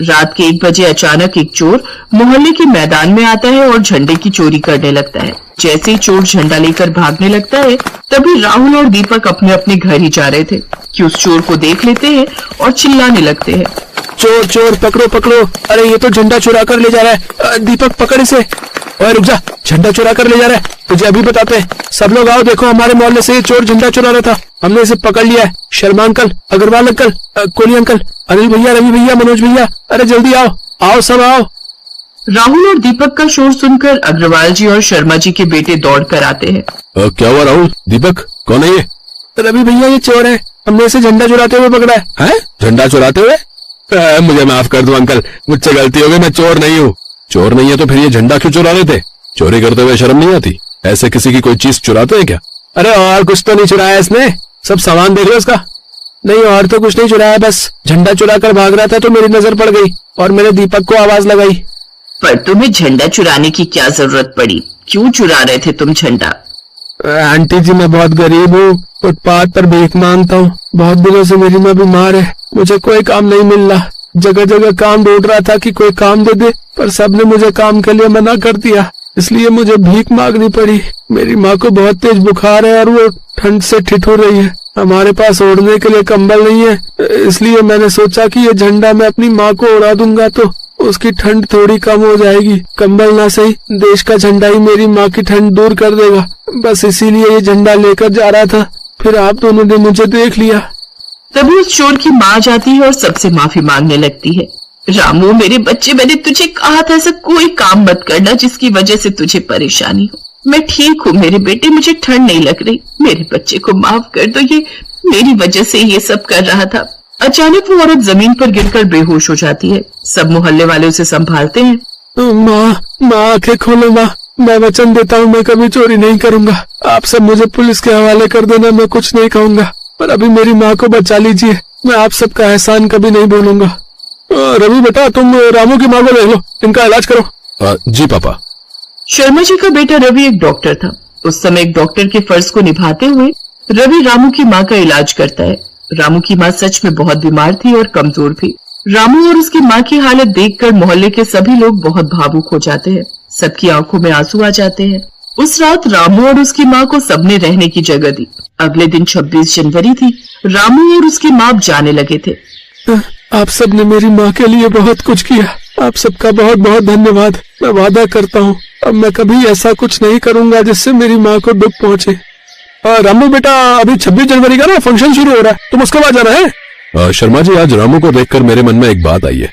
रात के 1 बजे अचानक एक चोर मोहल्ले के मैदान में आता है और झंडे की चोरी करने लगता है। जैसे ही चोर झंडा लेकर भागने लगता है, तभी राहुल और दीपक अपने अपने घर ही जा रहे थे कि उस चोर को देख लेते हैं और चिल्लाने लगते हैं, चोर चोर पकड़ो पकड़ो, अरे ये तो झंडा चुरा कर ले जा रहा है। दीपक पकड़ इसे। ओए रुक जा, झंडा चुरा कर ले जा रहा है, तुझे अभी बताते हैं। सब लोग आओ, देखो हमारे मोहल्ले से ये चोर झंडा चुरा रहा था, हमने इसे पकड़ लिया है। Sharma uncle, Agarwal uncle, Kohli uncle, Anil भैया, रवि भैया, मनोज भैया, अरे जल्दी आओ, आओ सब आओ। राहुल और दीपक का शोर सुनकर अग्रवाल जी और शर्मा जी के बेटे दौड़ कर आते हैं। क्या हुआ राहुल? दीपक कौन है ये? रवि भैया, ये चोर है, हमने इसे झंडा चुराते हुए पकड़ा है। हैं? झंडा चुराते हुए? मुझे माफ कर दो अंकल, मुझसे गलती हो गई, मैं चोर नहीं हूँ। चोर नहीं है तो फिर ये झंडा क्यों चुरा रहे थे? चोरी करते हुए शर्म नहीं आती? ऐसे किसी की कोई चीज चुराते हैं क्या? अरे और कुछ तो नहीं चुराया इसने, सब सामान देख लो इसका। नहीं और तो कुछ नहीं चुराया, बस झंडा चुरा कर भाग रहा था तो मेरी नजर पड़ गई और मैंने दीपक को आवाज लगाई। पर तुम्हें झंडा चुराने की क्या जरूरत पड़ी? क्यों चुरा रहे थे तुम झंडा? आंटी जी, मैं बहुत गरीब हूँ, फुटपाथ पर भीख मांगता हूँ। बहुत दिनों से मेरी माँ बीमार है, मुझे कोई काम नहीं मिल रहा। जगह जगह काम ढूंढ रहा था कि कोई काम दे दे, पर सबने मुझे काम के लिए मना कर दिया, इसलिए मुझे भीख मांगनी पड़ी। मेरी माँ को बहुत तेज बुखार है और वो ठंड से ठिठुर रही है। हमारे पास ओढ़ने के लिए कंबल नहीं है, इसलिए मैंने सोचा कि ये झंडा मैं अपनी माँ को उड़ा दूंगा तो उसकी ठंड थोड़ी कम हो जाएगी। कंबल ना सही, देश का झंडा ही मेरी माँ की ठंड दूर कर देगा। बस इसीलिए ये झंडा लेकर जा रहा था, फिर आप दोनों ने मुझे देख लिया। तभी उस चोर की माँ जाती है और सबसे माफी मांगने लगती है। रामू मेरे बच्चे, मैंने तुझे कहा था ऐसा कोई काम मत करना जिसकी वजह से तुझे परेशानी हो। मैं ठीक हूँ मेरे बेटे, मुझे ठंड नहीं लग रही। मेरे बच्चे को माफ कर दो, ये मेरी वजह से ये सब कर रहा था। अचानक वो औरत जमीन पर गिरकर बेहोश हो जाती है। सब मोहल्ले वाले उसे संभालते हैं। माँ आंखें खोलो माँ, मैं वचन देता हूँ मैं कभी चोरी नहीं करूंगा। आप सब मुझे पुलिस के हवाले कर देना, मैं कुछ नहीं कहूंगा, पर अभी मेरी माँ को बचा लीजिए। मैं आप सबका एहसान कभी नहीं भूलूंगा। रवि बेटा, तुम रामू की माँ को देख लो, इनका इलाज करो। जी पापा। शर्मा जी का बेटा रवि एक डॉक्टर था। उस समय एक डॉक्टर के फर्ज को निभाते हुए रवि रामू की माँ का इलाज करता है। रामू की माँ सच में बहुत बीमार थी और कमजोर भी। रामू और उसकी माँ की हालत देखकर मोहल्ले के सभी लोग बहुत भावुक हो जाते हैं। सबकी आंखों में आंसू आ जाते हैं। उस रात रामू और उसकी माँ को सबने रहने की जगह दी। अगले दिन 26 जनवरी थी। रामू और उसकी माँ जाने लगे थे। आप सबने मेरी माँ के लिए बहुत कुछ किया, आप सबका बहुत बहुत धन्यवाद। मैं वादा करता हूँ अब मैं कभी ऐसा कुछ नहीं करूंगा जिससे मेरी माँ को दुख पहुँचे। रामू बेटा, अभी 26 जनवरी का ना फंक्शन शुरू हो रहा है, तुम उसके बाद जाना है। शर्मा जी, आज रामू को देखकर मेरे मन में एक बात आई है।